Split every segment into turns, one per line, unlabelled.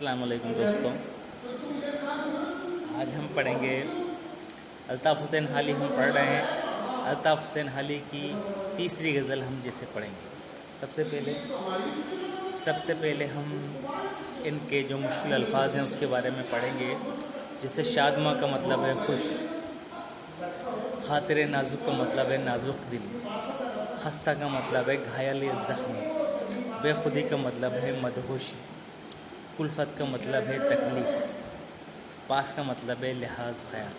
अस्सलाम वालेकुम दोस्तों। आज हम पढ़ेंगे अल्ताफ़ हुसैन हाली। हम पढ़ रहे हैं अल्ताफ़ हुसैन हाली की तीसरी गज़ल। हम जैसे पढ़ेंगे सबसे पहले हम इनके जो मुश्किल अल्फाज हैं उसके बारे में पढ़ेंगे। जैसे शादमा का मतलब है खुश, खातिर नाजुक का मतलब है नाजुक दिल, खस्ता का मतलब है घायल या ज़ख्म, बेखुदी का मतलब है मदहोशी, कुल्फत का मतलब है तकलीफ़, पास का मतलब है लिहाज ख्याल,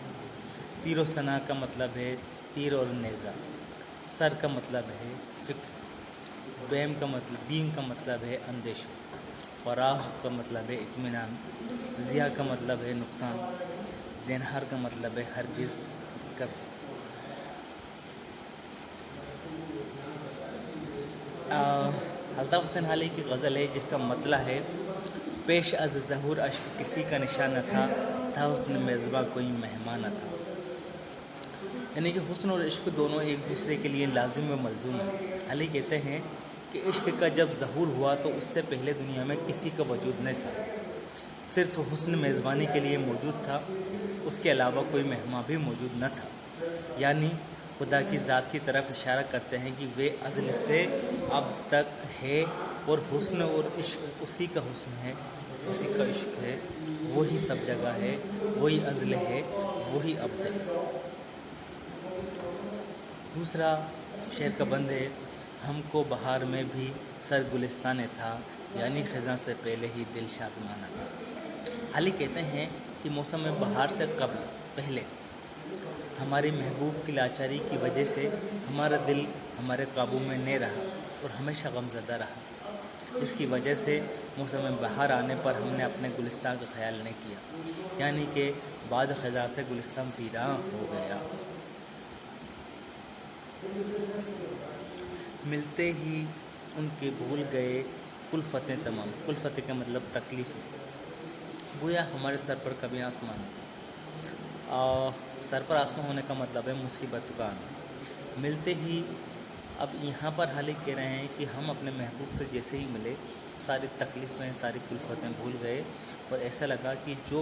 तीर व सना का मतलब है तीर और नेज़ा, सर का मतलब है फ़िक्र, बीम का मतलब है अंदेशा, फराह का मतलब है इत्मीनान, ज़िया का मतलब है नुकसान, ज़िन्हार का मतलब है हरगिज़ कभी। अल्ताफ़ हुसैन हाली की गज़ल है जिसका मतला है पेश अज़ ज़हूर अश्क किसी का निशान न था हुस्न मेज़बा कोई मेहमान न था। यानी कि हुस्न और इश्क दोनों एक दूसरे के लिए लाजिम व मलजूम है। हाली कहते हैं कि इश्क का जब ज़हूर हुआ तो उससे पहले दुनिया में किसी का वजूद नहीं था, सिर्फ हुस्न मेज़बानी के लिए मौजूद था, उसके अलावा कोई मेहमान भी मौजूद न था। यानी खुदा की ज़ात की तरफ इशारा करते हैं कि वे अज़ल से अब तक है और हुस्न और इश्क उसी का हुस्न है, उसी का इश्क है, वही सब जगह है, वही अज़ल है, वही अब्द है। दूसरा शेर का बंद है हमको बहार में भी सर गुलिस्तान था, यानी ख़ज़ां से पहले ही दिल शादमाना था। हाली कहते हैं कि मौसम में बहार से पहले हमारी महबूब की लाचारी की वजह से हमारा दिल हमारे काबू में नहीं रहा और हमेशा गमज़दा रहा, जिसकी वजह से मौसम में बहार आने पर हमने अपने गुलिस्तान का ख्याल नहीं किया, यानी कि बाद ख़ज़ा से गुलिस्तान वीरान हो गया। मिलते ही उनके भूल गए कुल्फ़तें तमाम। कुल्फ़तें का मतलब तकलीफ़, गोया हमारे सर पर कभी आसमान था। सर पर आसमान होने का मतलब है मुसीबत का आना। मिलते ही, अब यहाँ पर हाली कह रहे हैं कि हम अपने महबूब से जैसे ही मिले सारी तकलीफ़ें, सारी कुल्फ़तें भूल गए और ऐसा लगा कि जो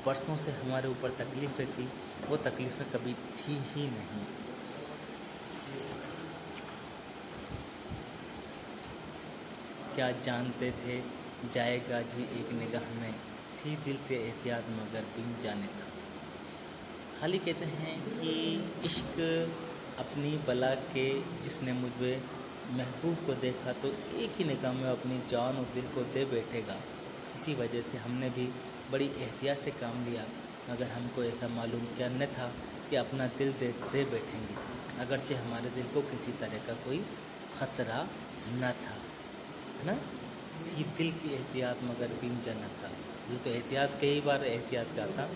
बरसों से हमारे ऊपर तकलीफ़ें थी वो तकलीफ़ें कभी थी ही नहीं। क्या जानते थे जाएगा जी एक निगाह में, थी दिल से एहतियात मगर बिन जाने था। हाली कहते हैं कि इश्क अपनी बला के जिसने मुझे महबूब को देखा तो एक ही निगाह में अपनी जान और दिल को दे बैठेगा। इसी वजह से हमने भी बड़ी एहतियात से काम लिया, मगर हमको ऐसा मालूम क्या न था कि अपना दिल दे बैठेंगे, अगरचे हमारे दिल को किसी तरह का कोई ख़तरा न था, है ना। थी दिल की एहतियात मगर बिन जाना था। ये तो एहतियात कई बार एहतियात का था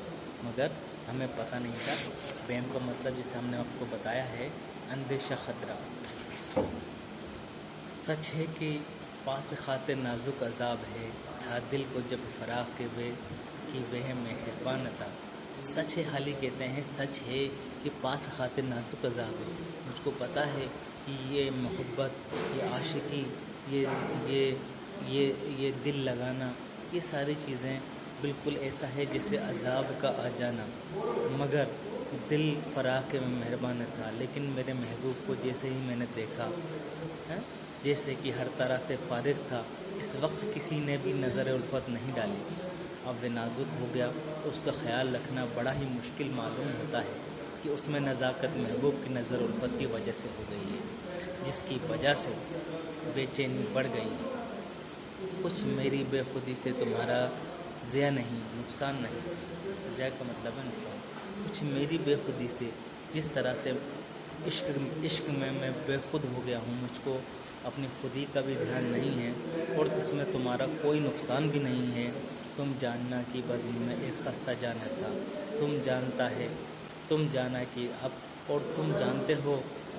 मगर हमें पता नहीं था। बेम का मतलब जिसे हमने आपको बताया है अंदेशा, ख़तरा। सच है कि पास खातिर नाजुक अजाब है, था दिल को जब फराख के वे कि वह मेहरबान था। सच है, हाली कहते हैं सच है कि पास खातिर नाजुक अजाब है। मुझको पता है कि ये मोहब्बत, ये आशिकी, ये दिल लगाना, ये सारी चीज़ें बिल्कुल ऐसा है जैसे अजाब का आ जाना, मगर दिल फराख के में मेहरबान था। लेकिन मेरे महबूब को जैसे ही मैंने देखा है, जैसे कि हर तरह से फारिग था, इस वक्त किसी ने भी नज़र उल्फत नहीं डाली। अब वह नाजुक हो गया तो उसका ख़्याल रखना बड़ा ही मुश्किल मालूम होता है कि उसमें नज़ाकत महबूब की नज़र उल्फत की वजह से हो गई है, जिसकी वजह से बेचैनी बढ़ गई है। कुछ मेरी बेखुदी से तुम्हारा ज़िया नहीं, नुकसान नहीं। ज़िया का मतलब है नुकसान। कुछ मेरी बेखुदी से, जिस तरह से इश्क में मैं बेखुद हो गया हूँ, मुझको अपनी खुदी का भी ध्यान नहीं है और इसमें तुम्हारा कोई नुकसान भी नहीं है। तुम जानना कि बज़्म में एक खस्ता जाना था, तुम जाना कि अब, और तुम जानते हो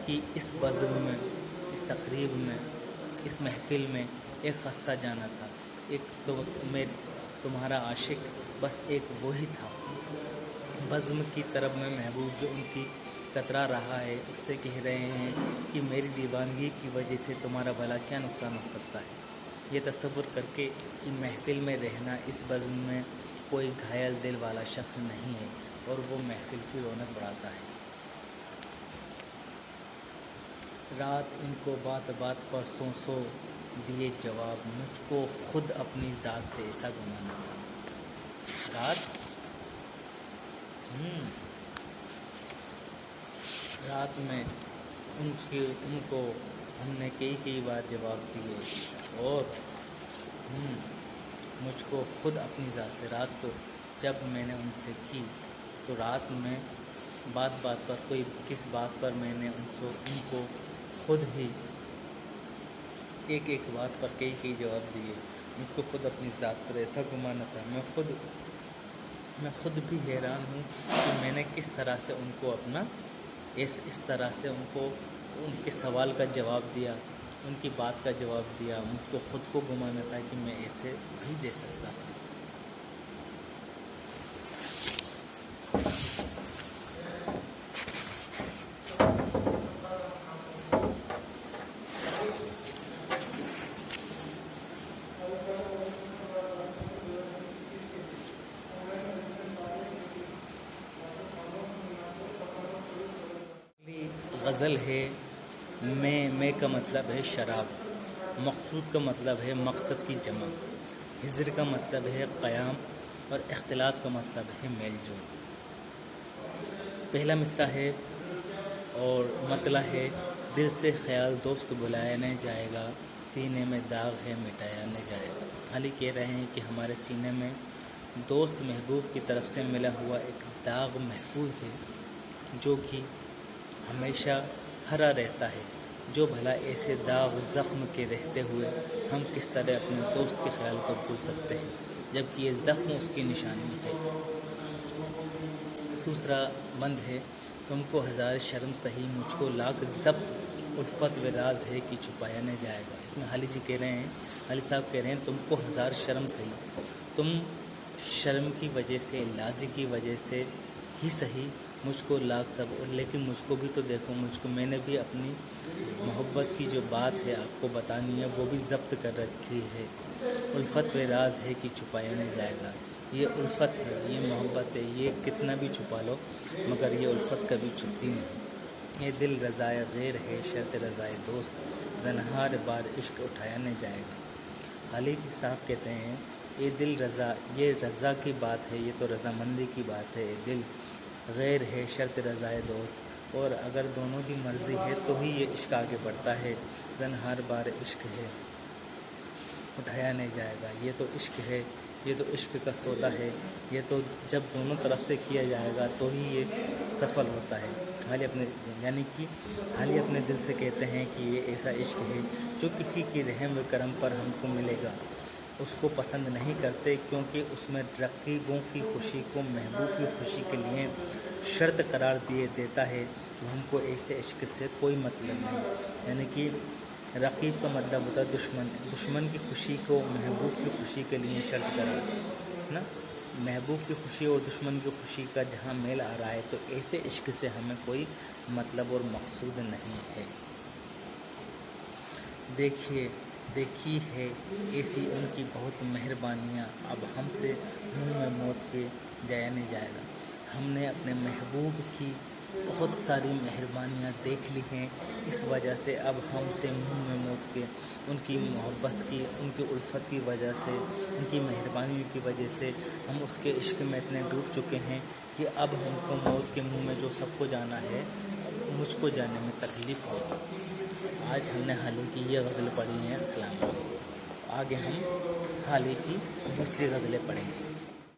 कि इस बज़्म में, इस तकरीब में, इस महफिल में एक खस्ता जाना था। एक तो मैं तुम्हारा आशिक बस एक वही था। बज़्म की तरफ में महबूब जो उनकी कतरा रहा है उससे कह रहे हैं कि मेरी दीवानगी की वजह से तुम्हारा भला क्या नुकसान हो सकता है। یہ تصور کر کے کہ محفل میں رہنا اس بزم میں کوئی گھائل دل والا شخص نہیں ہے اور وہ محفل کی رونق بڑھاتا ہے۔ رات ان کو بات بات پر سو دیے جواب، مجھ کو خود اپنی ذات سے ایسا گمانا تھا۔ رات میں ان کو ہم نے کئی بار جواب دیے اور مجھ کو خود اپنی ذات سے، رات کو جب میں نے ان سے کی تو رات میں بات پر کس بات پر میں نے ان کو خود ہی ایک بات پر کئی جواب دیے۔ مجھ کو خود اپنی ذات پر ایسا گمانا تھا۔ میں خود بھی حیران ہوں کہ میں نے کس طرح سے ان کو اس طرح سے ان کے سوال کا جواب دیا، ان کی بات کا جواب دیا۔ مجھ کو خود کو گمانا تھا کہ میں ایسے نہیں دے سکتا۔ غزل ہے میں کا مطلب ہے شراب، مقصود کا مطلب ہے مقصد کی جمع، ہجر کا مطلب ہے قیام اور اختلاط کا مطلب ہے میل جول۔ پہلا مصرع ہے اور مطلع ہے دل سے خیال دوست بلایا نہ جائے گا، سینے میں داغ ہے مٹایا نہ جائے گا۔ علی کہہ رہے ہیں کہ ہمارے سینے میں دوست محبوب کی طرف سے ملا ہوا ایک داغ محفوظ ہے جو کہ ہمیشہ ہرا رہتا ہے، جو بھلا ایسے داغ زخم کے رہتے ہوئے ہم کس طرح اپنے دوست کے خیال کو بھول سکتے ہیں جبکہ یہ زخم اس کی نشانی ہے۔ دوسرا بند ہے تم کو ہزار شرم سہی، مجھ کو لاکھ ضبط الفت و راز ہے کہ چھپایا نہ جائے گا۔ اس میں علی صاحب کہہ رہے ہیں تم کو ہزار شرم سہی، تم شرم کی وجہ سے، لاج کی وجہ سے ہی سہی، مجھ کو لاکھ سب، لیکن مجھ کو بھی تو دیکھو، میں نے بھی اپنی محبت کی جو بات ہے آپ کو بتانی ہے وہ بھی ضبط کر رکھی ہے۔ الفت و راز ہے کہ چھپایا نہ جائے گا۔ یہ الفت ہے، یہ محبت ہے، یہ کتنا بھی چھپا لو مگر یہ الفت کبھی چھپتی نہیں۔ یہ دل رضائے غیر ہے شرط رضائے دوست، زنہار بار عشق اٹھایا نہ جائے گا۔ علی صاحب کہتے ہیں یہ دل رضا، یہ رضا کی بات ہے، یہ تو رضامندی کی بات ہے۔ یہ دل غیر ہے شرط رضائے دوست، اور اگر دونوں کی مرضی ہے تو ہی یہ عشق آگے بڑھتا ہے۔ زنہار بار عشق ہے اٹھایا نہیں جائے گا۔ یہ تو عشق ہے، یہ تو عشق کا سودا ہے، یہ تو جب دونوں طرف سے کیا جائے گا تو ہی یہ سفل ہوتا ہے۔ حالی اپنے دل سے کہتے ہیں کہ یہ ایسا عشق ہے جو کسی کی رحم و کرم پر ہم کو ملے گا، اس کو پسند نہیں کرتے کیونکہ اس میں رقیبوں کی خوشی کو محبوب کی خوشی کے لیے شرط قرار دیتا ہے، تو ہم کو ایسے عشق سے کوئی مطلب نہیں۔ یعنی کہ رقیب کا مطلب ہوتا ہے دشمن کی خوشی کو محبوب کی خوشی کے لیے شرط قرار نا، محبوب کی خوشی اور دشمن کی خوشی کا جہاں میل آ رہا ہے تو ایسے عشق سے ہمیں کوئی مطلب اور مقصود نہیں ہے۔ دیکھی ہے ایسی ان کی بہت مہربانیاں، اب ہم سے منہ میں موت کے جایا نہیں جائے گا۔ ہم نے اپنے محبوب کی بہت ساری مہربانیاں دیکھ لی ہیں، اس وجہ سے اب ہم سے منہ میں موت کے، ان کی محبت کی، ان کی الفت کی وجہ سے، ان کی مہربانی کی وجہ سے ہم اس کے عشق میں اتنے ڈوب چکے ہیں کہ اب ہم کو موت کے منہ میں جو سب کو جانا ہے مجھ کو جانے میں تکلیف ہو۔ آج ہم نے حالی کی یہ غزل پڑھی ہیں۔ السلام علیکم۔ آگے ہم حالی کی دوسری غزلیں پڑھیں گے۔